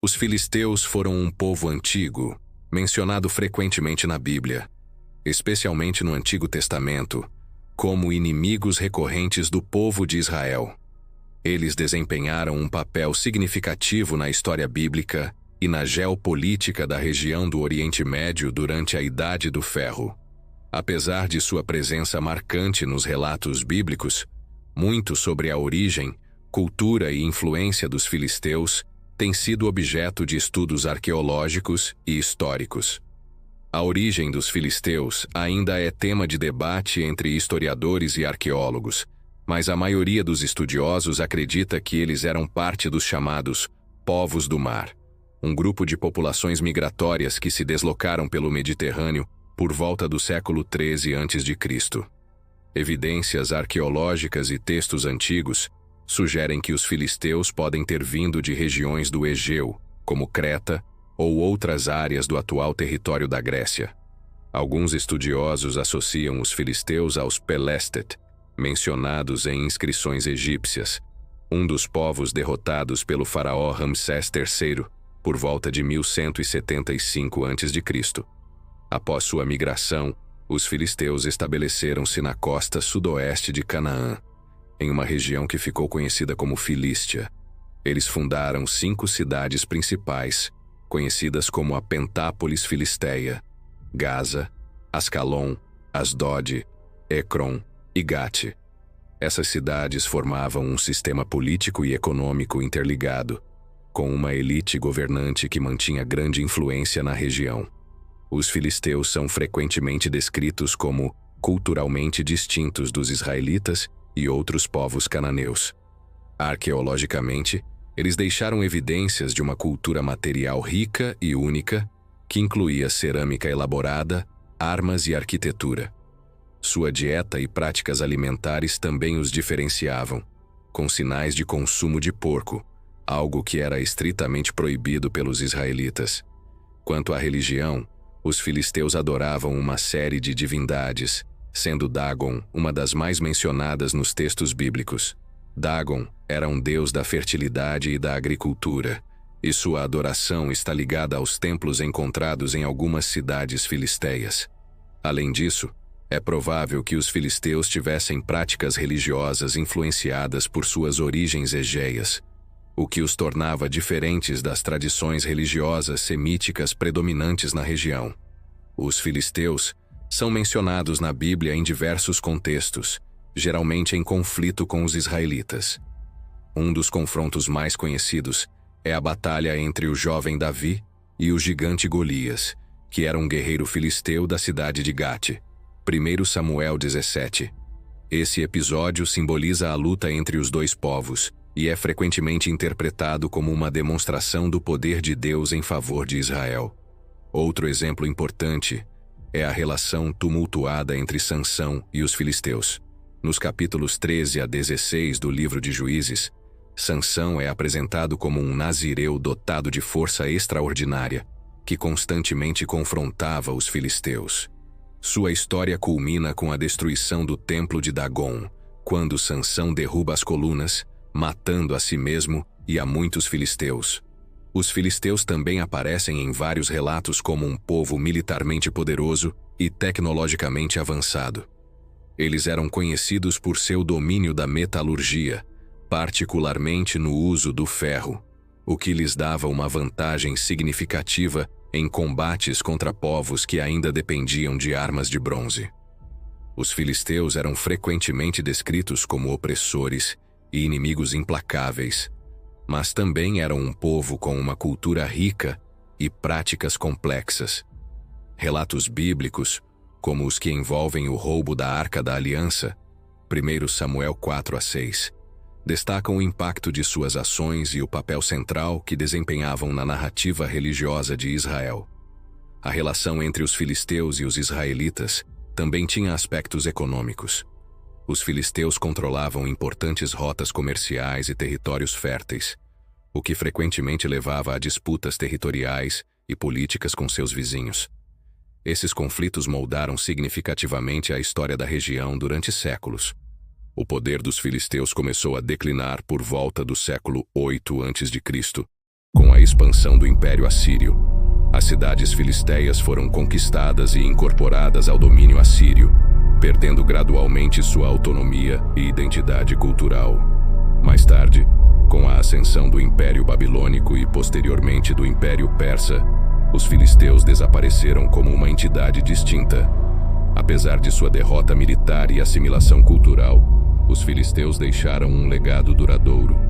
Os filisteus foram um povo antigo, mencionado frequentemente na Bíblia, especialmente no Antigo Testamento, como inimigos recorrentes do povo de Israel. Eles desempenharam um papel significativo na história bíblica e na geopolítica da região do Oriente Médio durante a Idade do Ferro. Apesar de sua presença marcante nos relatos bíblicos, muito sobre a origem, cultura e influência dos filisteus tem sido objeto de estudos arqueológicos e históricos. A origem dos filisteus ainda é tema de debate entre historiadores e arqueólogos, mas a maioria dos estudiosos acredita que eles eram parte dos chamados povos do mar, um grupo de populações migratórias que se deslocaram pelo Mediterrâneo por volta do século XIII a.C. Evidências arqueológicas e textos antigos sugerem que os filisteus podem ter vindo de regiões do Egeu, como Creta, ou outras áreas do atual território da Grécia. Alguns estudiosos associam os filisteus aos Pelestet, mencionados em inscrições egípcias, um dos povos derrotados pelo faraó Ramsés III por volta de 1175 a.C. Após sua migração, os filisteus estabeleceram-se na costa sudoeste de Canaã, em uma região que ficou conhecida como Filístia. Eles fundaram 5 cidades principais, conhecidas como a Pentápolis Filisteia: Gaza, Ascalon, Asdod, Ecrom e Gate. Essas cidades formavam um sistema político e econômico interligado, com uma elite governante que mantinha grande influência na região. Os filisteus são frequentemente descritos como culturalmente distintos dos israelitas e outros povos cananeus. Arqueologicamente, eles deixaram evidências de uma cultura material rica e única, que incluía cerâmica elaborada, armas e arquitetura. Sua dieta e práticas alimentares também os diferenciavam, com sinais de consumo de porco, algo que era estritamente proibido pelos israelitas. Quanto à religião, os filisteus adoravam uma série de divindades, sendo Dagon uma das mais mencionadas nos textos bíblicos. Dagon era um deus da fertilidade e da agricultura, e sua adoração está ligada aos templos encontrados em algumas cidades filisteias. Além disso, é provável que os filisteus tivessem práticas religiosas influenciadas por suas origens egeias, o que os tornava diferentes das tradições religiosas semíticas predominantes na região. Os filisteus são mencionados na Bíblia em diversos contextos, geralmente em conflito com os israelitas. Um dos confrontos mais conhecidos é a batalha entre o jovem Davi e o gigante Golias, que era um guerreiro filisteu da cidade de Gate. 1 Samuel 17. Esse episódio simboliza a luta entre os dois povos e é frequentemente interpretado como uma demonstração do poder de Deus em favor de Israel. Outro exemplo importante é a relação tumultuada entre Sansão e os filisteus. Nos capítulos 13 a 16 do livro de Juízes, Sansão é apresentado como um nazireu dotado de força extraordinária, que constantemente confrontava os filisteus. Sua história culmina com a destruição do templo de Dagon, quando Sansão derruba as colunas, matando a si mesmo e a muitos filisteus. Os filisteus também aparecem em vários relatos como um povo militarmente poderoso e tecnologicamente avançado. Eles eram conhecidos por seu domínio da metalurgia, particularmente no uso do ferro, o que lhes dava uma vantagem significativa em combates contra povos que ainda dependiam de armas de bronze. Os filisteus eram frequentemente descritos como opressores e inimigos implacáveis, mas também eram um povo com uma cultura rica e práticas complexas. Relatos bíblicos, como os que envolvem o roubo da Arca da Aliança, 1 Samuel 4 a 6, destacam o impacto de suas ações e o papel central que desempenhavam na narrativa religiosa de Israel. A relação entre os filisteus e os israelitas também tinha aspectos econômicos. Os filisteus controlavam importantes rotas comerciais e territórios férteis, o que frequentemente levava a disputas territoriais e políticas com seus vizinhos. Esses conflitos moldaram significativamente a história da região durante séculos. O poder dos filisteus começou a declinar por volta do século 8 a.C., Com a expansão do Império Assírio, as cidades filisteias foram conquistadas e incorporadas ao domínio assírio, perdendo gradualmente sua autonomia e identidade cultural. Mais tarde, com a ascensão do Império Babilônico e posteriormente do Império Persa, os filisteus desapareceram como uma entidade distinta. Apesar de sua derrota militar e assimilação cultural, os filisteus deixaram um legado duradouro.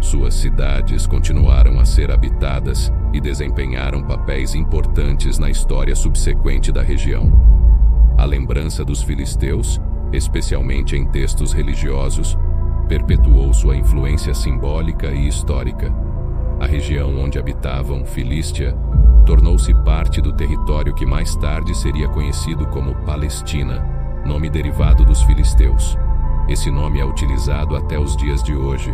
Suas cidades continuaram a ser habitadas e desempenharam papéis importantes na história subsequente da região. A lembrança dos filisteus, especialmente em textos religiosos, perpetuou sua influência simbólica e histórica. A região onde habitavam, Filístia, tornou-se parte do território que mais tarde seria conhecido como Palestina, nome derivado dos filisteus. Esse nome é utilizado até os dias de hoje,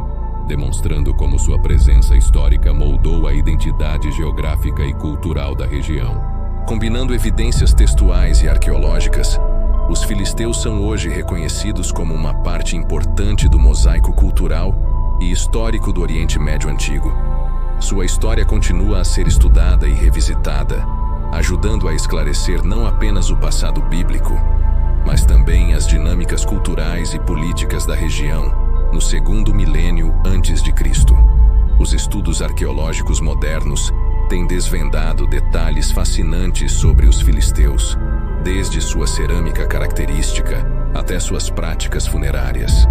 demonstrando como sua presença histórica moldou a identidade geográfica e cultural da região. Combinando evidências textuais e arqueológicas, os filisteus são hoje reconhecidos como uma parte importante do mosaico cultural e histórico do Oriente Médio Antigo. Sua história continua a ser estudada e revisitada, ajudando a esclarecer não apenas o passado bíblico, mas também as dinâmicas culturais e políticas da região no segundo milênio antes de Cristo. Os estudos arqueológicos modernos têm desvendado detalhes fascinantes sobre os filisteus, desde sua cerâmica característica até suas práticas funerárias.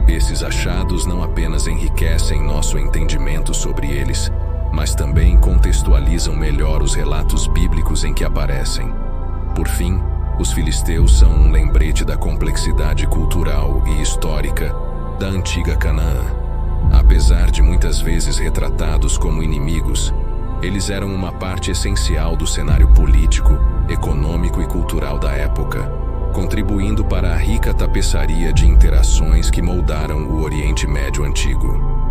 Esses achados não apenas enriquecem nosso entendimento sobre eles, mas também contextualizam melhor os relatos bíblicos em que aparecem. Por fim, os filisteus são um lembrete da complexidade cultural e histórica da antiga Canaã. Apesar de muitas vezes retratados como inimigos, eles eram uma parte essencial do cenário político, econômico e cultural da época, contribuindo para a rica tapeçaria de interações que moldaram o Oriente Médio Antigo.